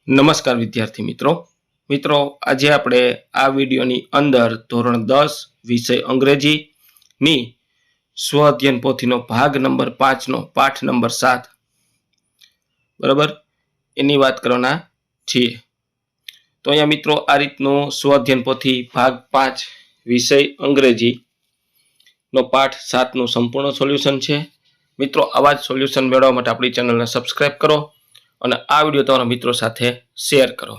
નમસ્કાર વિદ્યાર્થી મિત્રો આજે આપણે આ વિડીયોની અંદર ધોરણ 10 વિષય અંગ્રેજીની સ્વ અધ્યયન પોથીનો ભાગ નંબર 5 નો પાઠ નંબર 7 બરાબર એની વાત કરવાના છીએ. તો અહીંયા મિત્રો આ રીતનું સ્વ અધ્યયન પોથી ભાગ 5 વિષય અંગ્રેજી નો પાઠ 7 નું સંપૂર્ણ સોલ્યુશન છે. મિત્રો આવા જ સોલ્યુશન મેળવવા માટે આપણી ચેનલને સબસ્ક્રાઇબ કરો અને આ વિડીયો તમારા મિત્રો સાથે શેર કરો.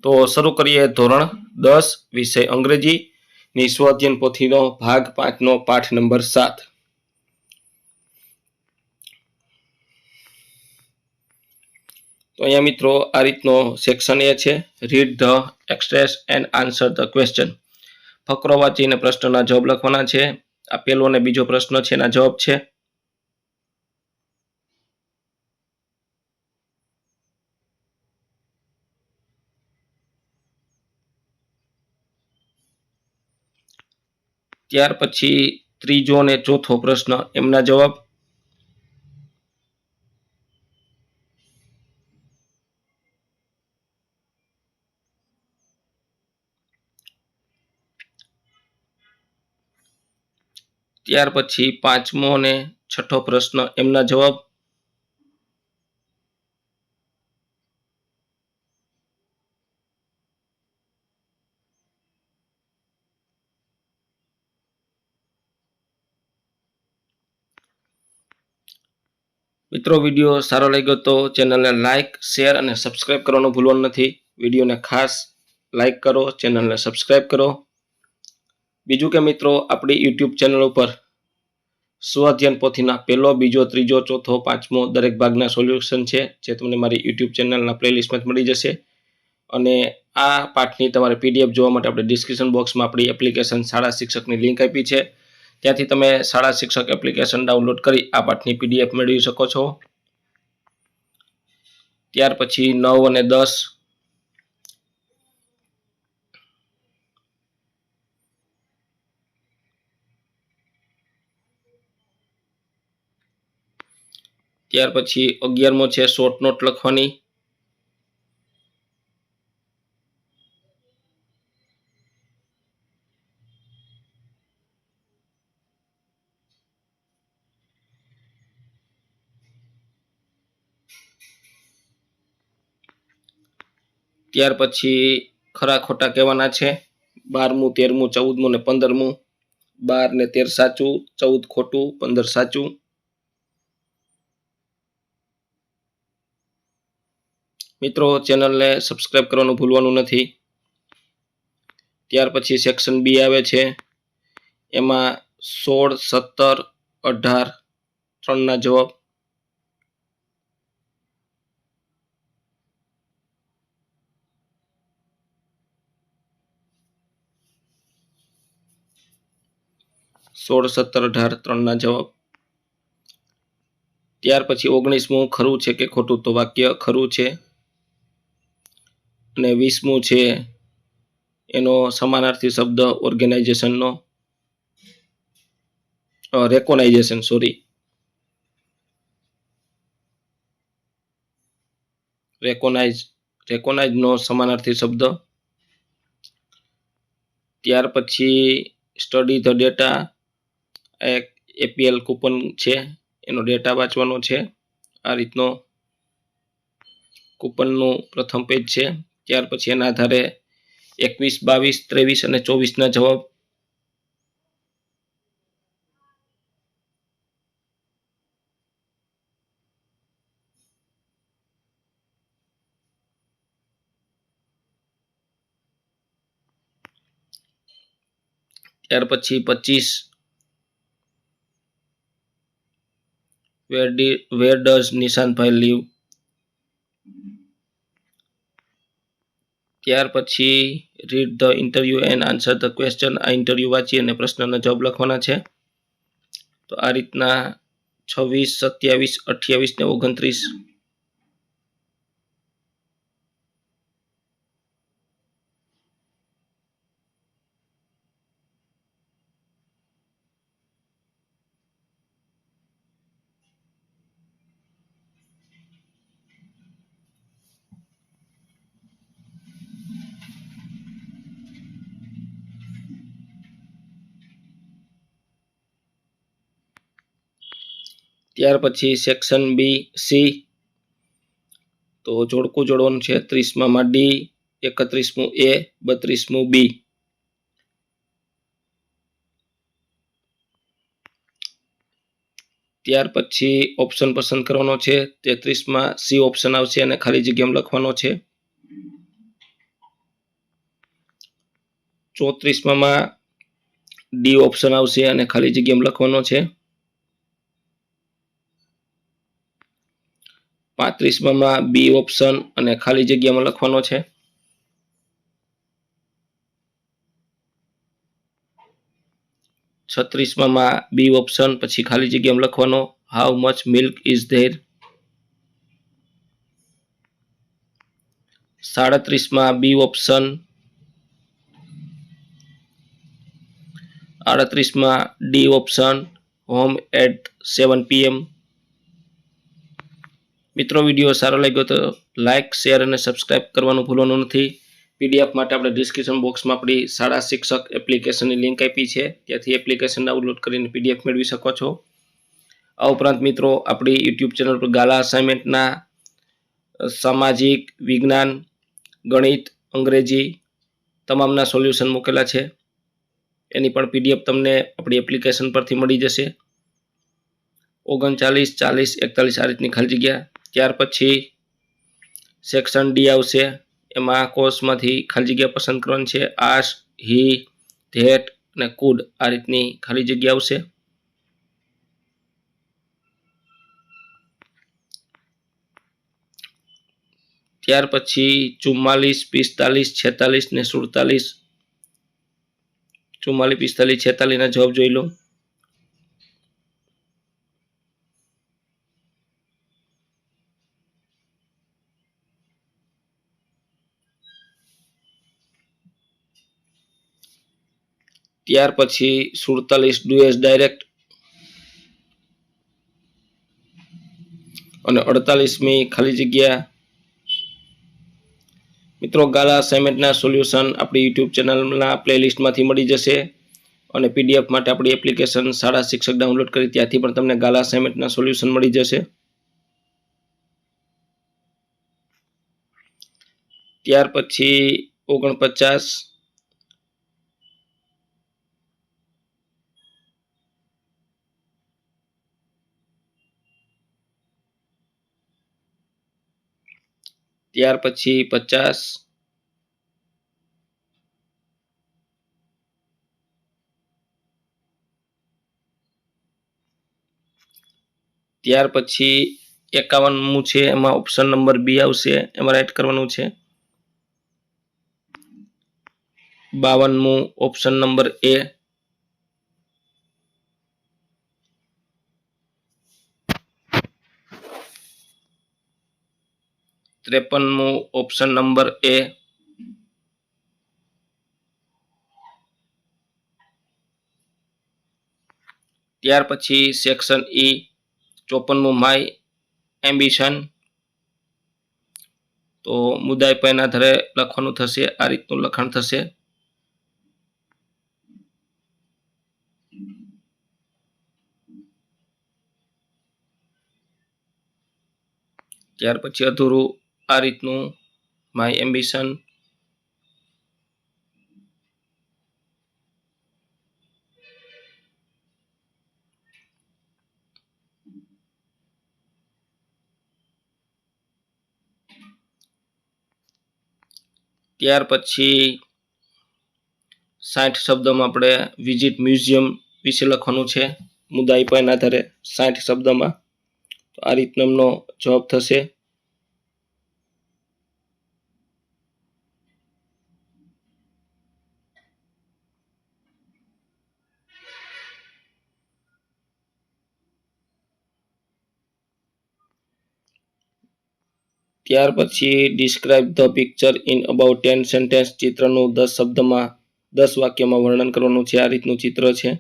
તો શરૂ કરીએ ધોરણ 10 વિષય અંગ્રેજીની સ્વ અધ્યયન પોથીનો ભાગ 5 નો પાઠ નંબર 7. તો અહીંયા મિત્રો આ રીતનો સેક્શન એ છે, read the express and answer the question. ફકરો વાંચીને પ્રશ્નના જવાબ લખવાના છે. આ પહેલો અને બીજો પ્રશ્ન છે એના જવાબ છે. ત્યાર પછી ત્રીજો અને ચોથો પ્રશ્ન એમના જવાબ. ત્યાર પછી પાંચમો અને છઠ્ઠો પ્રશ્ન એમના જવાબ. મિત્રો વિડીયો સારો લાગ્યો તો ચેનલને લાઇક, શેર અને સબસ્ક્રાઇબ કરવાનું ભૂલવાનું નથી. વિડીયોને ખાસ લાઇક કરો, ચેનલને સબસ્ક્રાઇબ કરો. બીજું કે મિત્રો આપણી યુટ્યુબ ચેનલ ઉપર સ્વ અધ્યયન પોથીના પહેલો, બીજો, ત્રીજો, ચોથો, પાંચમો દરેક ભાગના સોલ્યુશન છે જે તમને મારી યુટ્યુબ ચેનલના પ્લેલિસ્ટમાં મળી જશે. અને આ પાઠની તમારે પીડીએફ જોવા માટે આપણે ડિસ્ક્રિપ્શન બોક્સમાં આપણી એપ્લિકેશન શાળા શિક્ષકની લિંક આપી છે. ત્યાંથી તમે શાળા શિક્ષક એપ્લિકેશન ડાઉનલોડ કરી આ પાઠની પીડીએફ મેળવી શકો છો. ત્યાર પછી 9 અને 10 ત્યાર પછી 11મો છે શોર્ટ નોટ લખવાની. ત્યાર પછી ખરા ખોટા કહેવાના છે. 12મું, 13મું, 14મું ને 15મું. 12 ને 13 સાચું, 14 ખોટું, 15 સાચું. મિત્રો ચેનલને સબસ્ક્રાઇબ કરવાનું ભૂલવાનું નથી. ત્યાર પછી સેક્શન બી આવે છે. એમાં 16, 17, 18 ત્રણના જવાબ. સોળ, 17, 18 ત્રણના જવાબ. ત્યાર પછી 19મું ખરું છે કે ખોટું, તો વાક્ય ખરું છે. અને 20મું છે એનો સમાનાર્થી શબ્દ ઓર્ગેનાઇઝેશનનો, રેકોનાઇઝેશન સોરી, રેકોનાઇઝનો સમાનાર્થી શબ્દ. ત્યાર પછી સ્ટડી ધ ડેટા, એક એપીએલ કૂપન છે એનો ડેટા વાંચવાનો છે. આ રીતનો કૂપનનું પ્રથમ પેજ છે. ત્યાર પછી એના આધારે 21, 22, 23 અને 24ના જવાબ. ત્યાર પછી 25 where does નિશાંતભાઈ live. ત્યાર પછી read the interview and answer the question. આ ઇન્ટરવ્યુ વાંચી અને પ્રશ્નના જવાબ લખવાના છે. તો આ રીતના 26, 27, 28 ને 29. ત્યાર પછી સેક્શન બી સી, તો જોડકું જોડવાનું છે. 30માં ડી, 31મું એ, 32મું બી. ત્યાર પછી ઓપ્શન પસંદ કરવાનો છે. 33માં સી ઓપ્શન આવશે અને ખાલી જગ્યામાં લખવાનો છે. 34માં ડી ઓપ્શન આવશે અને ખાલી જગ્યામાં લખવાનો છે. 35માં બી ઓપ્શન અને ખાલી જગ્યામાં લખવાનો છે. 36માં બી ઓપ્શન પછી ખાલી જગ્યામાં લખવાનો how much milk is there. 37માં બી ઓપ્શન. 38માં D option home at 7 PM. મિત્રો વિડીયો સારો લાગ્યો તો લાઇક, શેર અને સબસ્ક્રાઇબ કરવાનું ભૂલવાનું નથી. પીડીએફ માટે આપણે ડિસ્ક્રિપ્શન બોક્સમાં આપણી શાળા શિક્ષક એપ્લિકેશનની લિંક આપી છે, ત્યાંથી એપ્લિકેશન ડાઉનલોડ કરીને પીડીએફ મેળવી શકો છો. આ ઉપરાંત મિત્રો આપણી યુટ્યુબ ચેનલ પર ગાલા અસાઇનમેન્ટના સામાજિક, વિજ્ઞાન, ગણિત, અંગ્રેજી તમામના સોલ્યુશન મૂકેલા છે. એની પણ પીડીએફ તમને આપણી એપ્લિકેશન પરથી મળી જશે. 39, 40, 41 આ રીતની ખાલી જગ્યા. ત્યાર પછી સેક્શન ડી આવશે, એમાં કોર્સમાંથી ખાલી જગ્યા પસંદ કરવાની છે. આસ, હી, ધેટ અને કુડ આ રીતની ખાલી જગ્યા આવશે. ત્યાર પછી 44, 45, 46 ને 47. 44, 45, 46 ના જવાબ જોઈ લો. ત્યાર પછી 47 ડુએસ ડાયરેક્ટ અને 48મી ખાલી જગ્યા. મિત્રો ગાલા અસાઇનમેન્ટના સોલ્યુશન આપણી યુટ્યુબ ચેનલના પ્લેલિસ્ટમાંથી મળી જશે અને પીડીએફ માટે આપણી એપ્લિકેશન શાળા શિક્ષક ડાઉનલોડ કરી ત્યાંથી પણ તમને ગાલા અસાઇનમેન્ટના સોલ્યુશન મળી જશે. ત્યાર પછી 49, ત્યાર પછી 50, ત્યાર પછી 51મું છે, એમાં ઓપ્શન નંબર બી આવશે, એમાં રાઈટ કરવાનું છે. 52મું ઓપ્શન નંબર એ. 53મું ઓપ્શન નંબર એ. ત્યાર પછી સેક્શન ઈ 54મું માય એમ્બિશન, તો મુદ્દાય પેન આધારે લખવાનું થશે. આ રીતનું લખાણ થશે. ત્યાર પછી અધૂરું આ રીતનું માય એમ્બિશન. ત્યાર પછી 60 શબ્દમાં આપણે વિઝિટ મ્યુઝિયમ વિશે લખવાનું છે. મુદ્દા આપ્યા આધારે 60 શબ્દમાં, તો આ રીતનો એમનો જવાબ થશે. ત્યાર પછી describe the picture in about 10 sentence, ચિત્રનું 10 શબ્દમાં 10 વાક્યમાં વર્ણન કરવાનું છે. આ રીતનું ચિત્ર છે.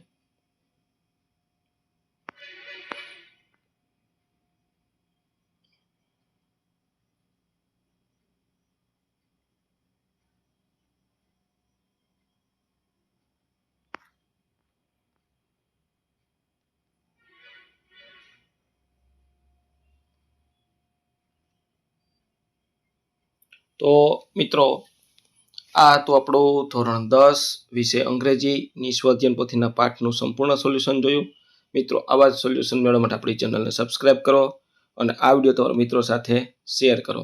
તો મિત્રો આ હતું આપણું ધોરણ 10 વિષય અંગ્રેજીની સ્વાધ્યાયન પોથીના પાઠનું સંપૂર્ણ સોલ્યુશન જોયું. મિત્રો આવા જ સોલ્યુશન મેળવવા માટે આપણી ચેનલને સબસ્ક્રાઇબ કરો અને આ વિડીયો તમારા મિત્રો સાથે શેર કરો.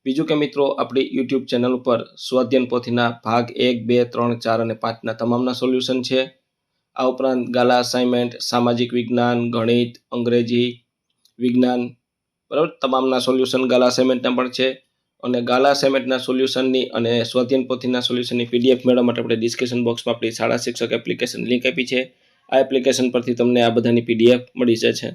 બીજું કે મિત્રો આપણી યુટ્યુબ ચેનલ ઉપર સ્વાધ્યાયન પોથીના ભાગ 1, 2, 3, 4 અને 5ના તમામના સોલ્યુશન છે. આ ઉપરાંત ગાલા અસાઇનમેન્ટ, સામાજિક વિજ્ઞાન, ગણિત, અંગ્રેજી, વિજ્ઞાન બરાબર તમામના સોલ્યુશન ગાલા અસાઇનમેન્ટના પણ છે. અને ગાલા અસાઇનમેન્ટના સોલ્યુશનની અને સ્વાધ્યાયન પોથીના સોલ્યુશનની PDF મેળવવા માટે આપણે ડિસ્ક્રિપ્શન બોક્સમાં આપણી શાળા શિક્ષક એપ્લિકેશન લિંક આપી છે. આ એપ્લિકેશન પરથી તમને આ બધાની PDF મળી જશે.